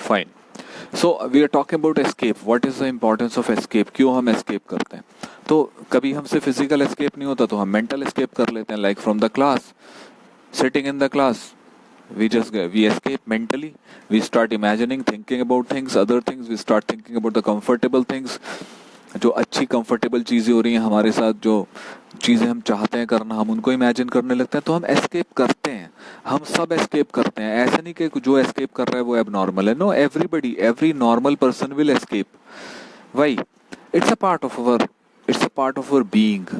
Fine. So we are talking about escape. What is the importance of escape? क्यों हम escape करते हैं? तो कभी हमसे फिजिकल एस्केप नहीं होता तो हम मेंटल एस्केप कर लेते हैं. Like from the class, sitting in the class, we escape mentally. We start imagining, thinking about things, other things. We start thinking about the comfortable things. जो अच्छी कंफर्टेबल चीज़ें हो रही हैं हमारे साथ, जो चीज़ें हम चाहते हैं करना, हम उनको इमेजिन करने लगते हैं. तो हम एस्केप करते हैं. हम सब एस्केप करते हैं. ऐसा नहीं कि जो एस्केप कर रहा है वो एबनॉर्मल है. No, everybody, every normal person will escape. Why? It's a part of our being.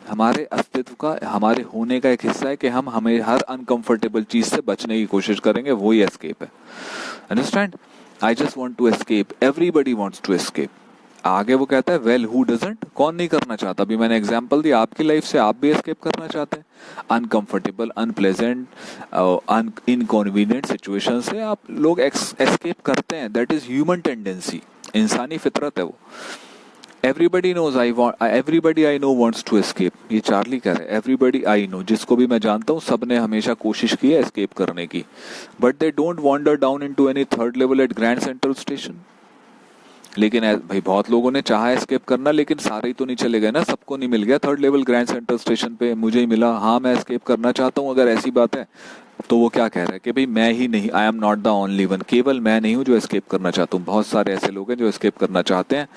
हमारे अस्तित्व का, हमारे होने का एक हिस्सा है कि हम हमें हर अनकंफर्टेबल चीज से बचने की कोशिश करेंगे. वो ही एस्केप है. Understand? I just want to escape. Everybody wants to escape. आगे वो कहता है वेल हु डजंट? कौन नहीं करना चाहता? अभी मैंने एग्जांपल दिया आपकी लाइफ से. आप भी एस्केप करना चाहते हैं अनकंफर्टेबल, अनप्लेजेंट, इनकन्वीनियंट सिचुएशन से. आप लोग एस्केप करते हैं. That is human tendency. इंसानी फितरत है वो. Everybody knows everybody I know wants to escape. ये चार्ली कह रहे हैं. Everybody I know, जिसको भी मैं जानता हूँ, सबने हमेशा कोशिश की है escape करने की. But they don't wander down into any third level at Grand Central Station. लेकिन भाई बहुत लोगों ने चाहा एस्केप करना, लेकिन सारे ही तो नहीं चले गए ना. सबको नहीं मिल गया third level grand central station पे. मुझे ही मिला. हाँ, मैं एस्केप करना चाहता हूँ. अगर ऐसी बात है तो वो क्या कह रहा है कि भाई मैं ही नहीं, I am not the only one. केवल मैं नहीं हूँ जो एस्केप करना चाहता हूँ. बहुत सारे ऐसे लोग हैं जो एस्केप करना चाहते हैं,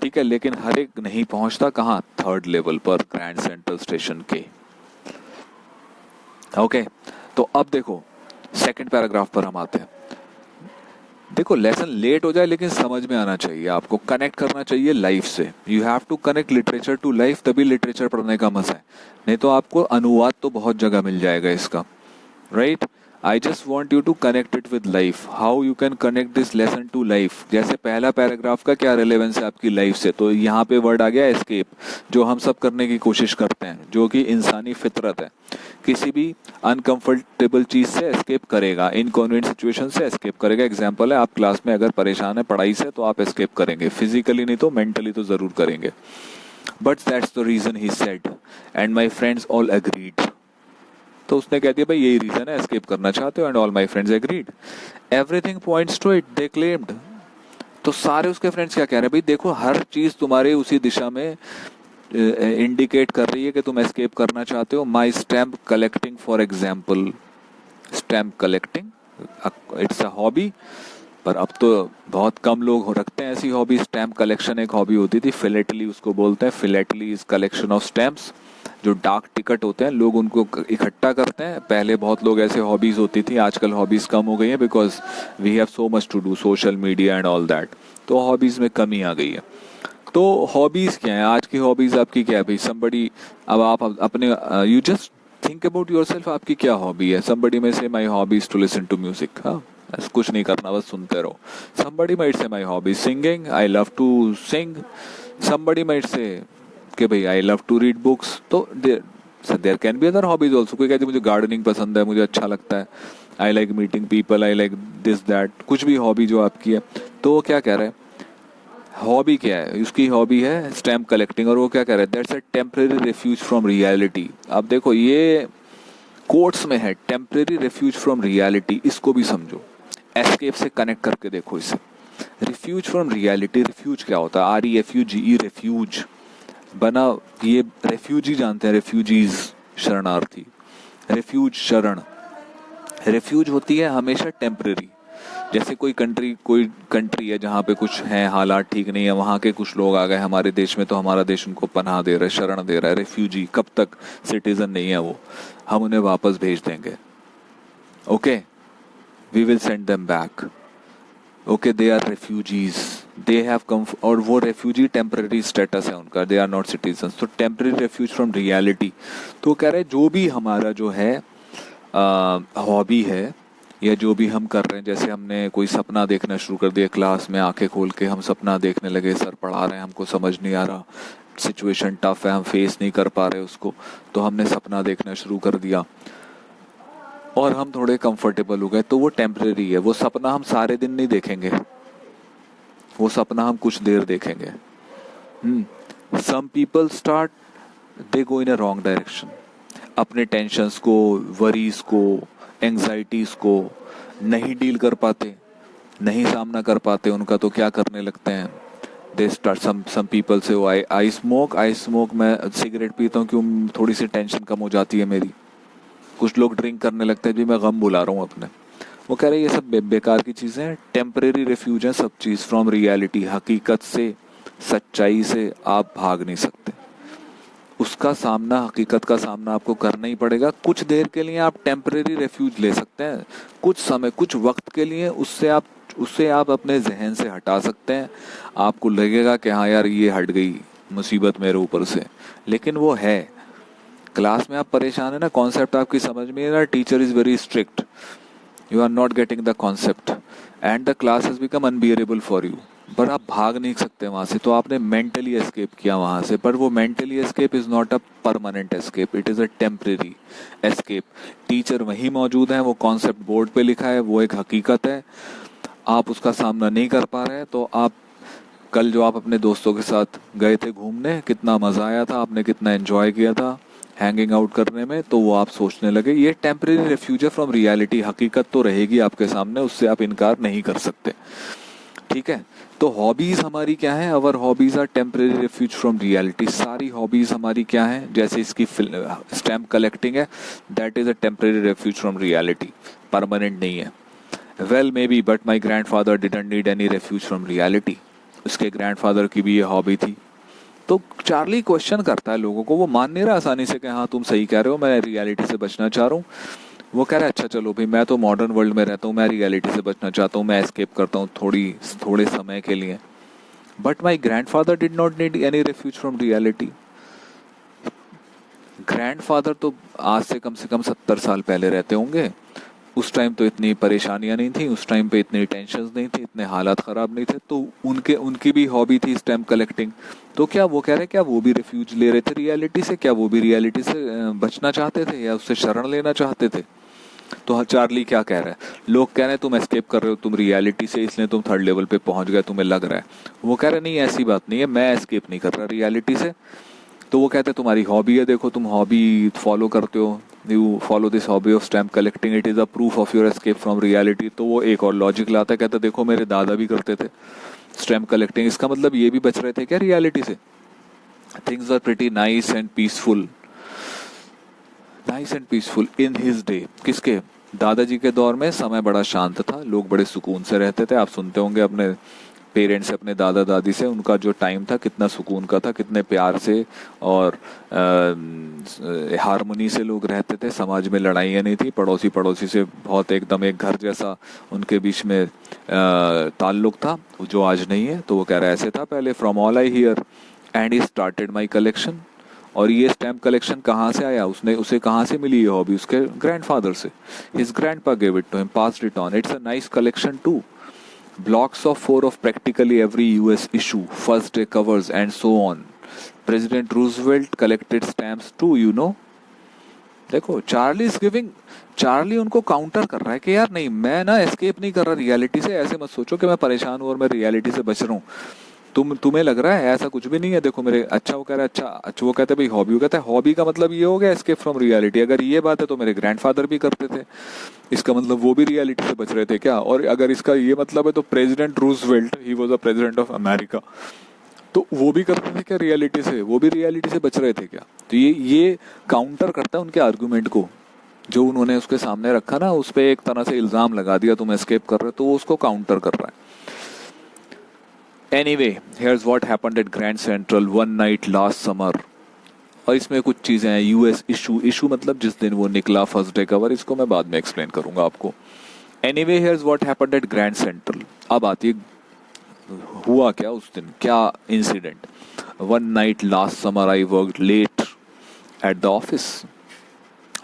ठीक है, लेकिन हर एक नहीं पहुंचता. कहाँ? थर्ड लेवल पर, ग्रैंड सेंट्रल स्टेशन के. ओके, तो अब देखो सेकंड पैराग्राफ पर हम आते हैं. देखो, लेसन लेट हो जाए लेकिन समझ में आना चाहिए. आपको कनेक्ट करना चाहिए लाइफ से. You have to connect literature to life, तभी लिटरेचर पढ़ने का मजा है. नहीं तो आपको अनुवाद तो बहुत जगह मिल जाएगा इसका. Right? I just want you to connect it with life. How you can connect this lesson to life? जैसे पहला पैराग्राफ का क्या रिलेवेंस है आपकी लाइफ से, तो यहाँ पे वर्ड आ गया एस्केप, जो हम सब करने की कोशिश करते हैं, जो कि इंसानी फितरत है. किसी भी अनकंफर्टेबल चीज से एस्केप करेगा, इनकन्वीनियंट सिचुएशन से एस्केप करेगा. एग्जाम्पल है, आप क्लास में अगर परेशान है पढ़ाई से तो आप एस्केप करेंगे. फिजिकली नहीं तो मेंटली तो जरूर करेंगे. But that's the reason he said and my friends all agreed. तो उसने कह दिया भाई यही रीजन है, एस्केप करना चाहते हो. And all my friends agreed. Everything points to it, they claimed. तो सारे उसके फ्रेंड्स क्या कह रहे हैं? भाई देखो, हर चीज तुम्हारे उसी दिशा में इंडिकेट कर रही है कि तुम एस्केप करना चाहते हो. माई stamp collecting for example. Stamp collecting it's a hobby, पर अब तो बहुत कम लोग रखते हैं ऐसी हॉबी. स्टैम्प कलेक्शन एक हॉबी होती थी. फिलेटली उसको बोलते हैं. Philately is collection of stamps. जो डाक टिकट होते हैं, लोग उनको इकट्ठा करते हैं. पहले बहुत लोग ऐसे हॉबीज होती थी. आजकल हॉबीज कम हो गई हैं because we have so much to do, social media and all that. तो हॉबीज में कमी आ गई है. तो हॉबीज क्या है आज की? हॉबीज आपकी क्या है भाई? समबडी, अब आप अपने you just think about yourself. आपकी क्या हॉबी है? समबडी में से my hobby is to listen to music. हाँ, कुछ नहीं करना, बस सुनते रहो. Somebody might say my hobby singing, I love to sing. Somebody might say कि भाई I love to read books. तो there can be other hobbies also. कोई कहते मुझे गार्डनिंग पसंद है, मुझे अच्छा लगता है, I like meeting people, I like this that. कुछ भी हॉबी जो आपकी है. तो वो क्या कह रहा है? हॉबी क्या है उसकी? हॉबी है स्टैम्प कलेक्टिंग. और वो क्या कह रहा है? That's a temporary refuse from reality. अब देखो, ये कोट्स में है, टेम्परेरी रिफ्यूज फ्रॉम रियलिटी. इसको भी समझो, एस्केप से कनेक्ट करके देखो इसे. रिफ्यूज फ्रॉम रियलिटी, रिफ्यूज क्या होता है? REFUGE, रेफ्यूज बना. ये रेफ्यूजी जानते हैं, रेफ्यूजीज शरणार्थी. रेफ्यूज शरण. रेफ्यूज होती है हमेशा टेम्परेरी. जैसे कोई कंट्री है जहाँ पे कुछ है, हालात ठीक नहीं है, वहाँ के कुछ लोग आ गए हमारे देश में, तो हमारा देश उनको पनाह दे रहा है, शरण दे रहा है. रेफ्यूजी कब तक? सिटीजन नहीं है वो, हम उन्हें वापस भेज देंगे. Okay, we will send them back. Okay, they are refugees, they have come. और वो रेफ्यूजी टेम्पररी स्टेटस है उनका, दे आर नॉट सिटीजन्स. तो टेम्पररी रेफ्यूज फ्रॉम रियलिटी. तो कह रहे जो भी हमारा जो है हॉबी है, या जो भी हम कर रहे हैं, जैसे हमने कोई सपना देखना शुरू कर दिया क्लास में, आंखें खोल के हम सपना देखने लगे, सर पढ़ा रहे हैं, हमको समझ नहीं आ रहा, सिचुएशन टफ है, हम फेस नहीं कर पा रहे उसको, तो हमने सपना देखना शुरू कर दिया और हम थोड़े कंफर्टेबल हो गए. तो वो टेम्परेरी है. वो सपना हम सारे दिन नहीं देखेंगे, वो सपना हम कुछ देर देखेंगे. Some people start, they go in a wrong direction. अपने टेंशन्स को, वरीज को, एंजाइटीज को नहीं डील कर पाते, नहीं सामना कर पाते उनका तो क्या करने लगते हैं, दे स्टार्ट सम पीपल से आई स्मोक, मैं सिगरेट पीता हूँ क्यों, थोड़ी सी टेंशन कम हो जाती है मेरी। कुछ लोग ड्रिंक करने लगते हैं, जी मैं गम बुला रहा हूँ अपने। वो कह रहे हैं ये सब बेकार की चीज़ें हैं, टेम्परेरी रेफ्यूज है सब चीज़ फ्रॉम रियलिटी। हकीकत से, सच्चाई से आप भाग नहीं सकते, उसका सामना, हकीकत का सामना आपको करना ही पड़ेगा। कुछ देर के लिए आप टेम्परेरी रेफ्यूज ले सकते हैं, कुछ समय, कुछ वक्त के लिए, उससे आप अपने जहन से हटा सकते हैं। आपको लगेगा कि हाँ यार ये हट गई मुसीबत मेरे ऊपर से, लेकिन वो है। क्लास में आप परेशान है ना, कॉन्सेप्ट आपकी समझ में ना, teacher is very strict, you are not getting the concept and the class has become unbearable for you, पर आप भाग नहीं सकते वहां से, तो आपने मेंटली एस्केप किया वहां से। पर वो mentally escape is not a permanent escape, it is a temporary escape. Teacher वहीं मौजूद है, वो कॉन्सेप्ट बोर्ड पे लिखा है, वो एक हकीकत है, आप उसका सामना नहीं कर पा रहे हैं, तो आप कल जो आप अपने दोस्तों के साथ गए थे घूमने, कितना मजा आया था, आपने कितना एंजॉय किया था हैंगिंग आउट करने में, तो वो आप सोचने लगे। ये टेम्परेरी रेफ्यूज है फ्रॉम रियलिटी, हकीकत तो रहेगी आपके सामने, उससे आप इनकार नहीं कर सकते, ठीक है। तो हॉबीज हमारी क्या है, our hobbies are temporary refuge from reality. सारी हॉबीज हमारी क्या है, जैसे इसकी स्टैम्प कलेक्टिंग है, that is a temporary refuge from reality, permanent नहीं है। Well may be, but my grandfather didn't need any refuge from reality, उसके ग्रैंडफादर की भी ये हॉबी थी। तो चार्ली क्वेश्चन करता है लोगों को, वो मान नहीं रहा आसानी से कि हाँ तुम सही कह रहे हो, मैं रियलिटी से बचना चाह रहा हूँ। वो कह रहा है अच्छा चलो भाई, मैं तो मॉडर्न वर्ल्ड में रहता हूँ, मैं रियलिटी से बचना चाहता हूँ, मैं एस्केप करता हूँ थोड़े समय के लिए। But my grandfather did not need any refuge from reality. Grandfather तो आज से कम 70 साल पहले रहते होंगे, उस टाइम तो इतनी परेशानियां नहीं थी, उस टाइम पे इतनी टेंशन्स नहीं थी, इतने हालात ख़राब नहीं थे, तो उनकी भी हॉबी थी स्टैम्प कलेक्टिंग। तो क्या वो कह रहे हैं, क्या वो भी रिफ्यूज ले रहे थे रियलिटी से, क्या वो भी रियलिटी से बचना चाहते थे या उससे शरण लेना चाहते थे? तो चार्ली क्या कह रहा है, लोग कह रहे हैं तुम एस्केप कर रहे हो, तुम रियलिटी से, इसलिए तुम थर्ड लेवल पे पहुंच गए, तुम्हें लग रहा है। वो कह रहे नहीं, ऐसी बात नहीं है, मैं एस्केप नहीं कर रहा रियलिटी से। तो वो कहते हैं तुम्हारी हॉबी है, देखो तुम हॉबी फॉलो करते हो, you follow this hobby of stamp collecting, it is a proof of your escape from reality. तो वो एक और लॉजिक लाता है, कहता है देखो मेरे दादा भी करते थे स्टैम्प कलेक्टिंग, इसका मतलब ये भी बच रहे थे क्या रियलिटी से? Things are pretty nice and peaceful, nice and peaceful in his day. किसके? दादाजी के दौर में समय बड़ा शांत था, लोग बड़े सुकून से रहते थे। आप सुनते होंगे अपने पेरेंट्स से, अपने दादा दादी से, उनका जो टाइम था कितना सुकून का था, कितने प्यार से और हारमोनी से लोग रहते थे, समाज में लड़ाइयाँ नहीं थी, पड़ोसी पड़ोसी से बहुत एकदम एक घर जैसा उनके बीच में ताल्लुक था, जो आज नहीं है। तो वो कह रहा है ऐसे था पहले, from all I hear and he started my collection. और ये स्टैम्प कलेक्शन कहाँ से आया, उसे कहाँ से मिली ये हॉबी? उसके ग्रैंडफादर से। His grandpa gave it to him, passed it on, it's a nice collection too. Blocks of 4 of practically every US issue, first day covers and so on. President Roosevelt collected stamps too, you know. देखो Charlie उनको counter कर रहा है कि यार नहीं, मैं ना एस्केप नहीं कर रहा रियलिटी से, ऐसे मत सोचो कि मैं परेशान हूँ और मैं रियलिटी से बच रहा हूँ, तुम्हें लग रहा है, ऐसा कुछ भी नहीं है। देखो मेरे, अच्छा वो कह रहा है, अच्छा वो कहते हैं भाई हॉबी, वो कहता है हॉबी का मतलब ये हो गया एस्केप फ्रॉम रियलिटी। अगर ये बात है तो मेरे ग्रैंडफादर भी करते थे, इसका मतलब वो भी रियलिटी से बच रहे थे क्या? और अगर इसका ये मतलब है तो president Roosevelt, he was a president of America, तो वो भी करते थे क्या रियलिटी से? वो भी रियलिटी से बच रहे थे क्या? तो ये काउंटर करता है उनके आर्गुमेंट को, जो उन्होंने उसके सामने रखा ना, उस पर एक तरह से इल्जाम लगा दिया तुम एस्केप कर रहे हो, तो वो उसको काउंटर कर रहा है। Anyway, here's what happened at Grand Central one night last summer. और इसमें कुछ चीजें हैं, यूएस इशू मतलब जिस दिन वो निकला, फर्स्ट डे कवर, इसको मैं बाद में एक्सप्लेन करूंगा आपको। Anyway, here's what happened at Grand Central. अब आती है हुआ क्या उस दिन, क्या incident. One night last summer I worked late at the office.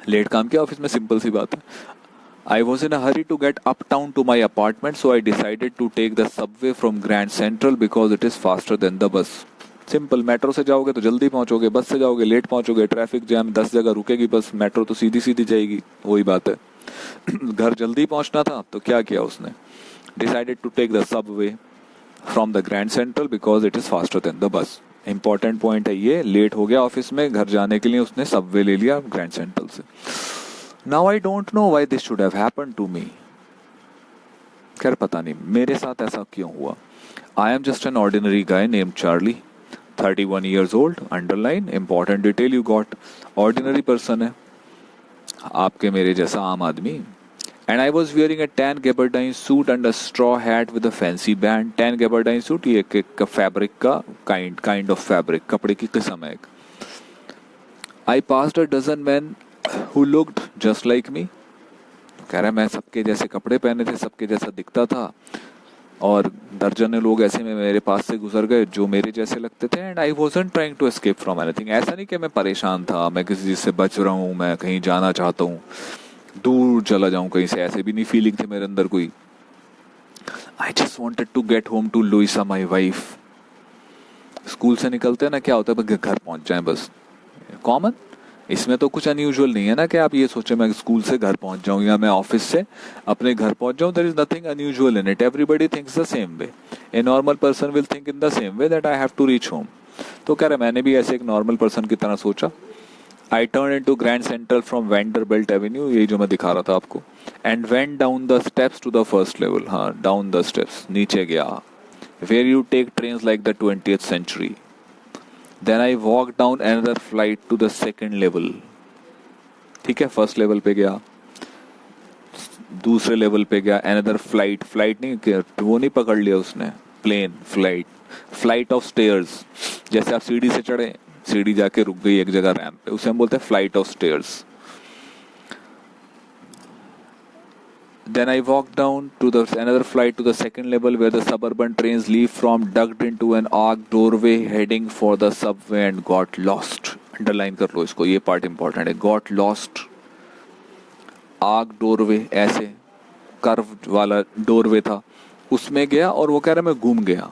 लेट काम किया ऑफिस में, सिंपल सी बात है। I was in a hurry to get uptown to my apartment, so I decided to take the subway from Grand Central because it is faster than the bus. Simple, metro से जाओगे तो जल्दी पहुंचोगे, बस से जाओगे late पहुंचोगे, traffic jam, 10 जगह रुकेगी बस, मेट्रो तो सीधी सीधी जाएगी, वही बात है। घर जल्दी पहुंचना था तो क्या किया उसने, decided to take the subway from the Grand Central because it is faster than the bus. Important point है ये, लेट हो गया ऑफिस में, घर जाने के लिए उसने सबवे ले लिया ग्रैंड सेंट्रल से। Now I don't know why this should have happened to me. खैर पता नहीं मेरे साथ ऐसा क्यों हुआ. I am just an ordinary guy name Charlie, 31 years old. Underline important detail you got. Ordinary person है, आपके मेरे जैसा आम आदमी. And I was wearing a tan gabardine suit and a straw hat with a fancy band. Tan gabardine suit ये एक fabric का kind of fabric, कपड़े की किस्म है एक. I passed a dozen men who looked just like me. कह रहा है मैं सबके जैसे कपड़े पहने थे, सबके जैसा दिखता था, और दर्जनों लोग ऐसे में मेरे पास से गुजर गए जो मेरे जैसे लगते थे. And I wasn't trying to escape from anything. ऐसा नहीं कि मैं परेशान था, मैं किसी चीज से बच रहा हूँ, मैं कहीं जाना चाहता हूँ, दूर चला जाऊं कहीं से, ऐसे भी नहीं फीलिंग थी मेरे अंदर कोई. I just wanted to get home to Louisa my wife. School से निकलते हैं ना, क्या होता है घर पहुंच जाए बस, कॉमन. इसमें तो कुछ अनयूजुअल नहीं है ना कि आप ये सोचे मैं स्कूल से घर पहुंच जाऊं या मैं ऑफिस से अपने घर पहुंच जाऊं. There is nothing unusual in it. Everybody thinks the same way. A normal person will think in the same way that I have to reach home. तो कह रहे मैंने भी ऐसे एक नॉर्मल पर्सन की तरह सोचा. I turned into Grand Central from Vanderbilt Avenue, यही जो मैं दिखा रहा था आपको, and went down the steps to the first level. हाँ, down the steps, नीचे गया, where you take trains like the 20th century. Then I walked down another flight to the second level. ठीक है, फर्स्ट लेवल पे गया, दूसरे level पे गया, another flight नहीं, वो नहीं पकड़ लिया उसने, प्लेन, flight of stairs. जैसे आप सीढ़ी से चढ़े, सीढ़ी जाके रुक गई एक जगह रैंप पे, उसे हम बोलते हैं flight of stairs. Then I walked down to another flight to the second level where the suburban trains leave from, ducked into an arched doorway heading for the subway and got lost. Underline कर लो इसको, ये part important है. got lost, arc doorway, ऐसे curve वाला doorway था, उसमें गया और वो कह रहा मैं घूम गया,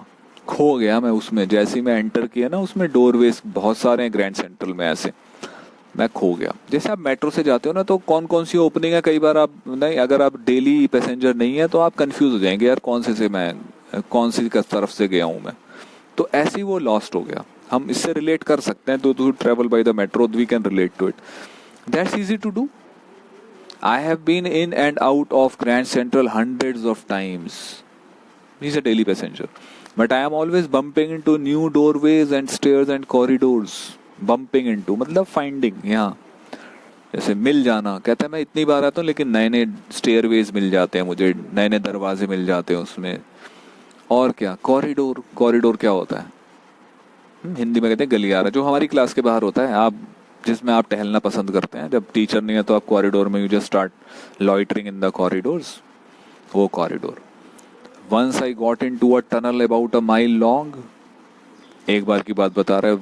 खो गया मैं उसमें. जैसे ही मैं एंटर किया ना, उसमें डोरवेज बहुत सारे हैं ग्रैंड सेंट्रल में, ऐसे मैं खो गया. जैसे आप मेट्रो से जाते हो ना, तो कौन कौन सी ओपनिंग है, कई बार आप नहीं, अगर आप डेली पैसेंजर नहीं है तो आप कंफ्यूज हो जाएंगे, यार कौन से मैं कौन सी तरफ से गया हूँ मैं. तो ऐसे ही वो लॉस्ट हो गया. हम इससे रिलेट कर सकते हैं. तो travel by the metro, we can relate to it. That's easy to do. I have been in and out of Grand Central hundreds of times. He is a daily passenger. But I am always bumping into new doorways and stairs and corridors. Bumping into मतलब finding. यहाँ जैसे मिल जाना, कहता है मैं इतनी बार आता हूँ लेकिन नए नए स्टेयरवेज मिल जाते हैं मुझे, नए नए दरवाजे मिल जाते हैं उसमें. और क्या, कॉरिडोर. कॉरिडोर क्या होता है, हिंदी में कहते हैं गलियारा, जो हमारी क्लास के बाहर होता है, आप जिसमें आप टहलना पसंद करते हैं. जब टीचर नहीं है तो आप कॉरिडोर में, you just start loitering in the corridors, वो corridor. Once I got into a tunnel about a mile long. एक बार की बात बता रहा है,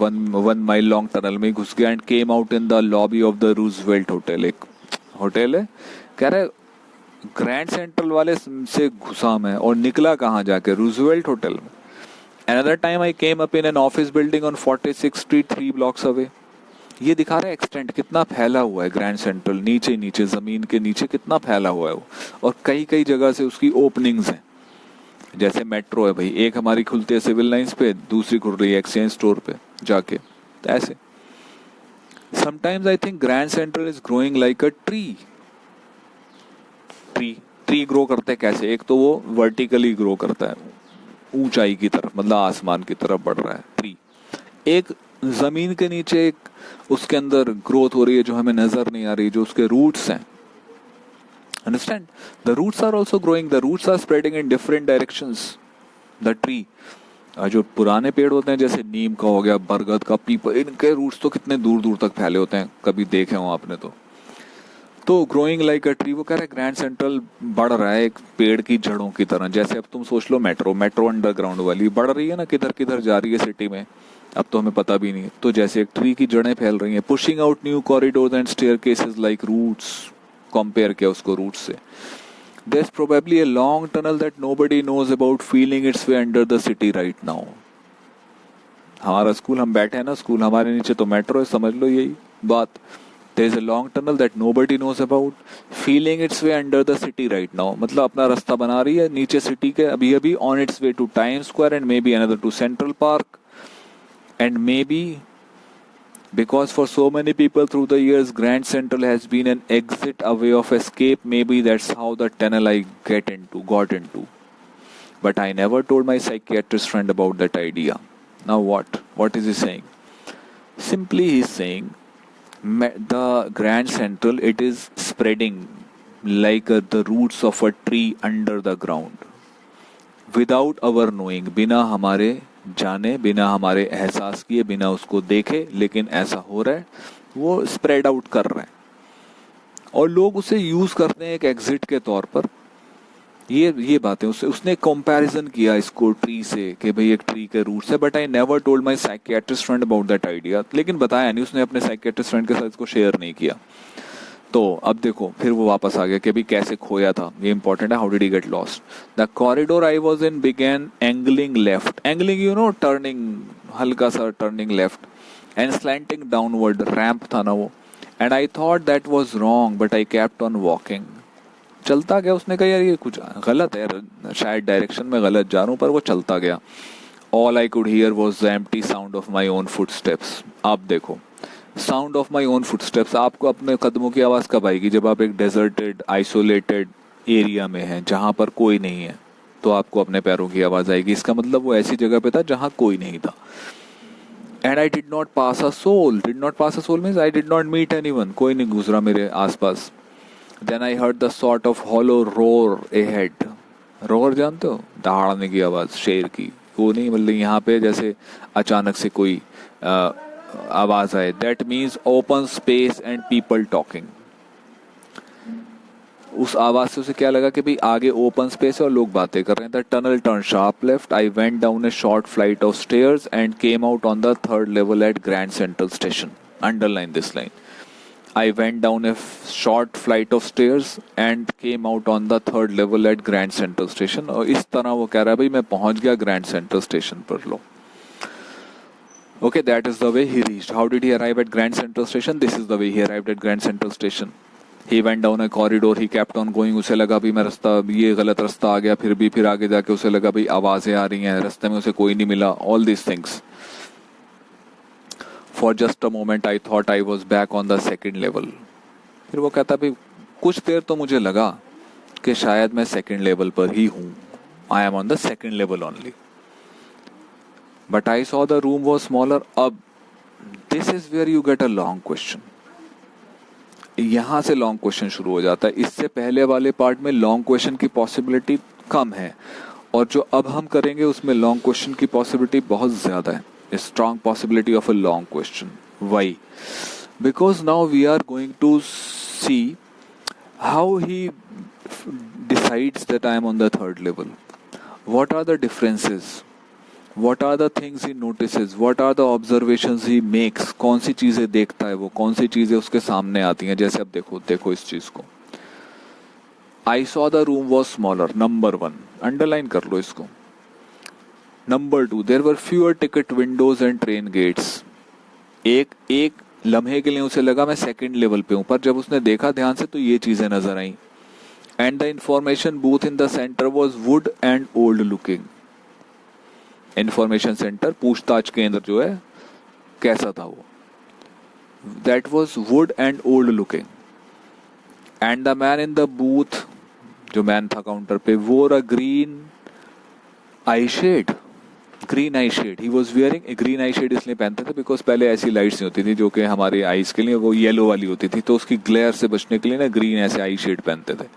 one mile long tunnel में घुस गया and came out in the lobby of the Roosevelt Hotel. एक होटल है, कह रहे ग्रैंड सेंट्रल वाले से घुसा मैं और निकला कहाँ जाके, रूजवेल्ट होटल में. Another time I came up in an office building on 46th Street 3 blocks away. ये दिखा रहा है एक्सटेंट कितना फैला हुआ है ग्रैंड सेंट्रल, नीचे नीचे जमीन के नीचे कितना फैला हुआ है वो, और कई कई जगह से उसकी ओपनिंग्स हैं. जैसे मेट्रो है भाई, एक हमारी खुलती है सिविल लाइंस पे, दूसरी खुल रही है एक्सचेंज स्टोर पे जाके, तो ऐसे. Sometimes I think grand central is growing like a tree. Tree grow करते हैं कैसे, एक तो वो वर्टिकली ग्रो करता है ऊंचाई की तरफ, मतलब आसमान की तरफ बढ़ रहा है ट्री. एक जमीन के नीचे एक उसके अंदर ग्रोथ हो रही है जो हमें नजर नहीं आ रही, जो उसके रूट्स हैं. Understand? The roots are also growing. The roots are spreading in different directions. The tree. जो पुराने पेड़ होते हैं जैसे नीम का हो गया, बरगद का, पीपल, इनके रूट्स तो कितने दूर दूर तक फैले होते हैं, कभी देखे हो आपने तो ग्रोइंग लाइक अ ट्री. वो कह रहे ग्रैंड सेंट्रल बढ़ रहा है एक पेड़ की जड़ों की तरह. जैसे अब तुम सोच लो मेट्रो अंडरग्राउंड वाली बढ़ रही है ना, किधर किधर जा रही है सिटी में, अब तो हमें पता भी नहीं. तो जैसे एक ट्री की जड़ें फैल रही हैं, pushing out new corridors and staircases like roots. Compare किया उसको रूट से. There's probably a long tunnel that nobody knows about feeling its way under the city right now. हमारा स्कूल, हम बैठे हैं ना स्कूल, हमारे नीचे तो मेट्रो है, समझ लो यही बात. There's a long tunnel that nobody knows about feeling its way under the city right now. मतलब अपना रास्ता बना रही है नीचे सिटी के अभी अभी, on its way to Times Square and maybe another to Central Park and maybe because for so many people through the years Grand Central has been an exit, a way of escape. Maybe that's how the tunnel I got into. But I never told my psychiatrist friend about that idea. Now what? What is he saying? Simply he is saying the Grand Central, it is spreading like the roots of a tree under the ground. Without our knowing, बिना हमारे जाने, बिना हमारे एहसास किए, बिना उसको देखे, लेकिन ऐसा हो रहा है, वो स्प्रेड आउट कर रहा है और लोग उसे यूज करते हैं एक एग्जिट के तौर पर. ये बातें उसने कंपैरिजन किया इसको ट्री से कि भाई एक ट्री के रूट से. But I never told my psychiatrist friend about that idea. लेकिन बताया नहीं, उसने अपने साइकियाट्रिस्ट फ्रेंड के साथ इसको शेयर नहीं किया. तो अब देखो फिर वो वापस आ गया कि भाई कैसे खोया था, ये इंपॉर्टेंट है. How did he get lost? The corridor I was in began angling left. Angling you know, turning, हल्का सा turning left, and slanting downward. Ramp था ना वो. And I thought that was wrong but I kept on walking. चलता गया. उसने कहा यार ये कुछ गलत है, शायद डायरेक्शन में गलत जा रहा हूँ, पर वो चलता गया. All I could hear was the empty sound of my own footsteps. आप देखो, sound of my own footsteps. आपको अपने कदमों की आवाज़ कब आएगी? जब आप एक डेजर्टेड आइसोलेटेड एरिया में हैं जहाँ पर कोई नहीं है, तो आपको अपने पैरों की आवाज़ आएगी. इसका मतलब वो ऐसी जगह पे था जहाँ कोई नहीं था. And I did not pass a soul. Did not pass a soul means I did not meet anyone. कोई नहीं गुजरा मेरे आसपास. Then I heard the sort of hollow roar ahead. Roar जानते हो? दहाड़ने की आवाज़ शेर की. वो नहीं, मतलब यहाँ पे जैसे अचानक से कोई आवाज़ आए. That means open space and people talking. उस आवाज़ से उसे क्या लगा कि भाई आगे ओपन स्पेस है और लोग बातें कर रहे हैं. The tunnel turned sharp left. I went down a short flight of stairs and came out on the third level at Grand Central Station. Underline this line. I went down a short flight of stairs and came out on the third level at Grand Central Station. और इस तरह वो कह रहा है भाई मैं पहुंच गया Grand Central Station पर. लो, okay, that is the way he reached. How did he arrive at Grand Central Station? This is the way he arrived at Grand Central Station. He went down a corridor. He kept on going. उसे लगा भाई मैं रास्ता, ये गलत रास्ता आ गया. फिर आगे जाके उसे लगा भाई आवाज़ें आ रही हैं, रास्ते में उसे कोई नहीं मिला. All these things. For just a moment I thought I was back on the second level. फिर वो कहता भाई कुछ देर तो मुझे लगा कि शायद मैं सेकंड लेवल पर ही हूँ. I am on the second level only. But I saw the room was smaller. अब this is where you get a long question. यहाँ से लॉन्ग क्वेश्चन शुरू हो जाता है. इससे पहले वाले पार्ट में लॉन्ग क्वेश्चन की पॉसिबिलिटी कम है और जो अब हम करेंगे उसमें लॉन्ग क्वेश्चन की पॉसिबिलिटी बहुत ज़्यादा है. A strong possibility of a long question. Why? Because now we are going to see how he decides that I am on the third level. What are the differences? What are the things he notices? What are the observations he makes? कौन सी चीज़ें देखता है वो, कौन सी चीज़ें उसके सामने आती हैं. जैसे अब देखो इस चीज़ को. I saw the room was smaller. Number 1. Underline कर लो इसको. Number 2, there were fewer ticket windows and train gates. एक लम्हे के लिए उसे लगा मैं सेकंड लेवल पे हूँ, पर जब उसने देखा ध्यान से तो ये चीज़ें नजर आई. And the information booth in the center was wood and old looking. Information center, पूछताछ केंद्र जो है, कैसा था वो? That was wood and old looking. And the man in the booth, जो मैन था काउंटर पे, wore a green eye shade. Green eye shade. He was wearing a green eye shade. इसलिए पहनते थे बिकॉज पहले ऐसी लाइट्स नहीं होती थी जो कि हमारे आईज के लिए, वो येलो वाली होती थी, तो उसकी ग्लेयर से बचने के लिए ना ग्रीन ऐसे आई शेड पहनते थे.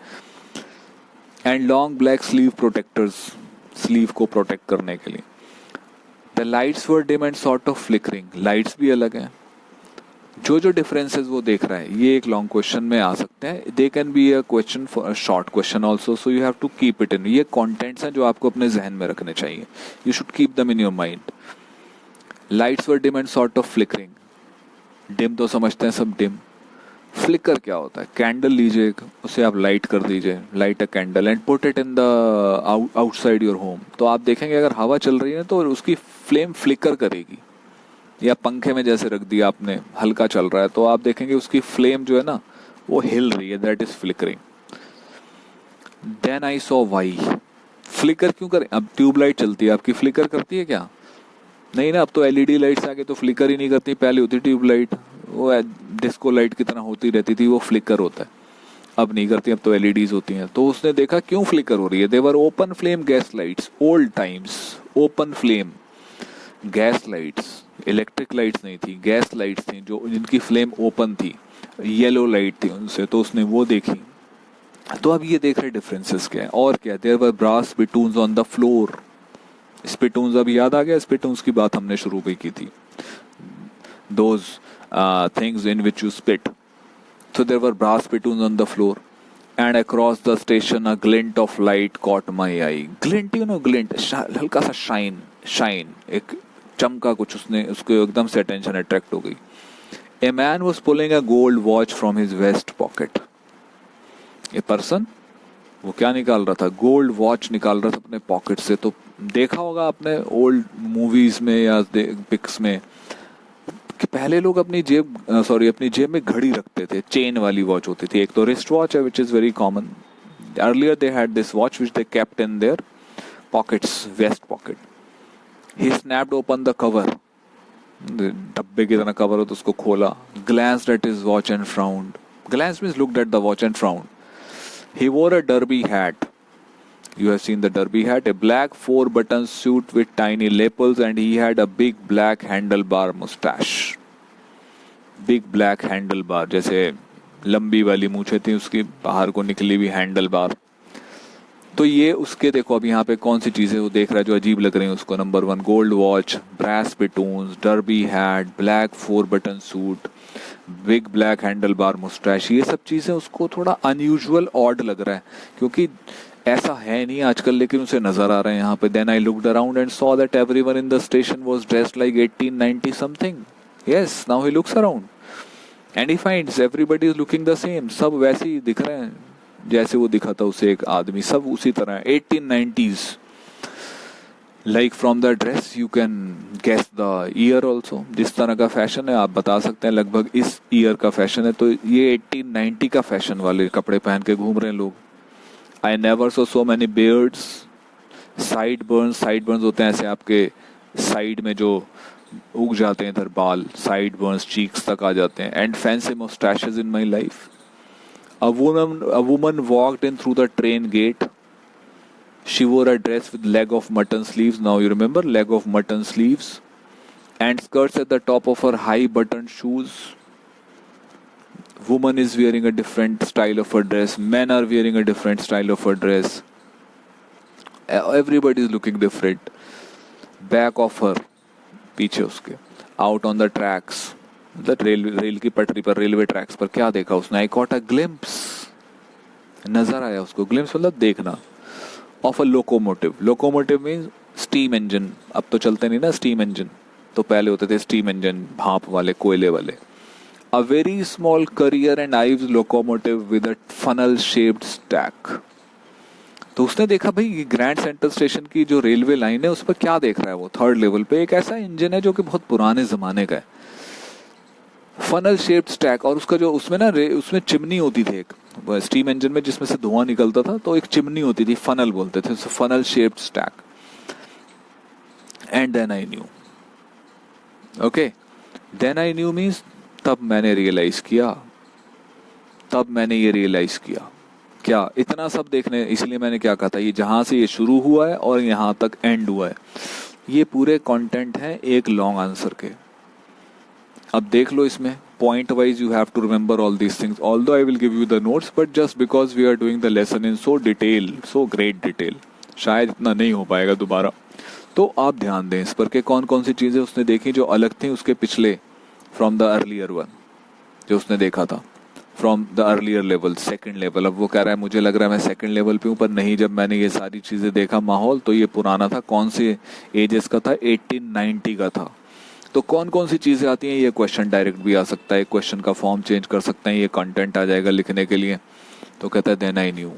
And long black sleeve protectors, sleeve को प्रोटेक्ट करने के लिए. The lights were dim and sort of flickering. Lights भी अलग हैं. जो डिफरेंसेस वो देख रहा है, ये एक लॉन्ग क्वेश्चन में आ सकते हैं. They can be a question for a short question also, so you have to keep it in. ये कॉन्टेंट्स हैं जो आपको अपने जहन में रखने चाहिए. You should keep them in your mind. Lights were dim and sort of flickering. Dim तो समझते हैं सब. डिम. फ्लिकर क्या होता है? कैंडल लीजिए, उसे आप लाइट कर दीजिए. Light a candle and put it in the outside your home. तो आप देखेंगे अगर हवा चल रही है तो उसकी फ्लेम फ्लिकर करेगी. या पंखे में जैसे रख दिया आपने, हल्का चल रहा है, तो आप देखेंगे उसकी फ्लेम जो है ना वो हिल रही है. That is flickering. Then I saw why. Flicker क्यों करें? अब ट्यूबलाइट चलती है आपकी, फ्लिकर करती है क्या? नहीं ना. अब तो एलईडी लाइट्स आगे तो फ्लिकर ही नहीं करती. पहले होती ट्यूबलाइट, वो डिस्को लाइट की तरह होती रहती थी, वो फ्लिकर होता है. अब नहीं करती, अब तो एलईडीज होती हैं। तो उसने देखा क्यों फ्लिकर हो रही है। There were open flame gas lights, old times, open flame gas lights, electric lights नहीं थी, गैस लाइट्स थी जो जिनकी फ्लेम ओपन थी, येलो लाइट थी उनसे। तो उसने वो देखी। तो अब ये देख रहे डिफरेंसेस क्या है और क्या। There were brass spittoons on the floor. Spittoons अब याद आ गया, स्पिटून्स की बात हमने शुरू भी की थी, those things in which you spit. So there were brass spittoons on the floor, and across the station a glint of light caught my eye. Glint, you know, glint, हल्का सा shine, एक चमका कुछ, उसने उसको एकदम से attention attract हो गई। A man was pulling a gold watch from his vest pocket. A person, वो क्या निकाल रहा था? गोल्ड वॉच निकाल रहा था अपने पॉकेट से। तो देखा होगा आपने ओल्ड मूवीज में या पिक्स में कि पहले लोग अपनी जेब में घड़ी रखते थे, चेन वाली वॉच होती थी। एक तो रिस्ट वॉच है which is very common. Earlier they had this watch which they kept in their pockets, vest pocket. He snapped open the cover, डब्बे की तरह कवर हो तो उसको खोला। Glanced at his watch and frowned. Glanced means looked at the watch and frowned. He wore a derby hat. You have seen the derby hat, a black 4-button suit with tiny lapels, and he had a big black handlebar mustache. Big black handlebar, जैसे लंबी वाली मूछें थी उसकी, बाहर को निकली हुई हैंडल-बार। तो ये उसके देखो अब यहाँ पे कौन सी चीजें वो देख रहा है जो अजीब लग रही हैं उसको। Number 1 gold watch, brass spittoons, derby hat, black four button suit, big black handlebar moustache. ये सब चीजें उसको थोड़ा अनयूजुअल ऑड लग रहा है क्योंकि ऐसा है नहीं आजकल, लेकिन उसे नजर आ रहा है यहाँ पे। Then I looked around and saw that everyone in the station was dressed like 1890 something. Yes, now he looks around and he finds everybody is looking the same. सब वैसे ही दिख रहे हैं जैसे वो दिखा था उसे एक आदमी, सब उसी तरह 1890s। Like from the dress you can guess the year also. जिस तरह का फैशन है आप बता सकते हैं लगभग इस ईयर का फैशन है। तो ये 1890 का फैशन वाले कपड़े पहन के घूम रहे हैं लोग। I never saw so many beards, sideburns होते हैं ऐसे आपके साइड में जो उग जाते हैं इधर बाल, sideburns cheeks तक आ जाते हैं, and fancy mustaches in my life. A woman walked in through the train gate. She wore a dress with leg of mutton sleeves. Now you remember leg of mutton sleeves, and skirts at the top of her high buttoned shoes. Woman is wearing a different style of a dress. Men are wearing a different style of a dress. Everybody is looking different. Back of her, पीछे उसके, out on the tracks, मतलब rail की पटरी पर, railway tracks पर क्या देखा उसने? I caught a glimpse, नजर आया उसको। glimpse मतलब देखना। Of a locomotive. Locomotive means steam engine. अब तो चलते नहीं ना steam engine, तो पहले होते थे steam engine, भाप वाले, कोयले वाले। A very small Currier and Ives locomotive with a funnel-shaped stack. तो उसने देखा भाई ग्रैंड सेंट्रल स्टेशन की जो रेलवे लाइन है उस पर क्या देख रहा है वो। थर्ड लेवल पे एक ऐसा इंजन है जो कि बहुत पुराने जमाने का है, फनल शेप्ड स्टैक। और उसका जो उसमें ना उसमें चिमनी होती थी एक स्टीम इंजन में जिसमें से धुआं निकलता था, तो एक चिमनी होती थी, फनल बोलते थे, funnel shaped stack. And then I knew, okay, then I knew means तब मैंने रियलाइज किया, तब मैंने ये रियलाइज किया क्या इतना सब देखने। इसलिए मैंने क्या कहा था, ये जहां से ये शुरू हुआ है और यहां तक एंड हुआ है, ये पूरे कंटेंट है एक लॉन्ग आंसर के। अब देख लो इसमें point wise you have to remember all these things, although I will give you the notes, but just because we are doing the lesson in so detail, so great detail, शायद इतना नहीं हो पाएगा दोबारा। तो आप ध्यान दें इस पर कि कौन कौन सी चीजें उसने देखी जो अलग थी उसके पिछले, फ्रॉम द अर्लियर वन, जो उसने देखा था from the earlier level, second level. अब वो कह रहा है मुझे लग रहा है मैं सेकंड लेवल पे हूँ, पर नहीं, जब मैंने ये सारी चीजें देखा माहौल तो ये पुराना था। कौन से एजेस का था? 1890 का था। तो कौन कौन सी चीजें आती हैं, ये क्वेश्चन डायरेक्ट भी आ सकता है, क्वेश्चन का फॉर्म चेंज कर सकते हैं, ये कंटेंट आ जाएगा लिखने के लिए। तो कहता है देन आई न्यू,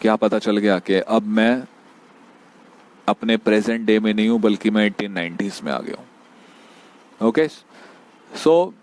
क्या पता चल गया कि अब मैं अपने प्रेजेंट डे में नहीं हूँ बल्कि मैं 1890s में आ गया हूँ। ओके, सो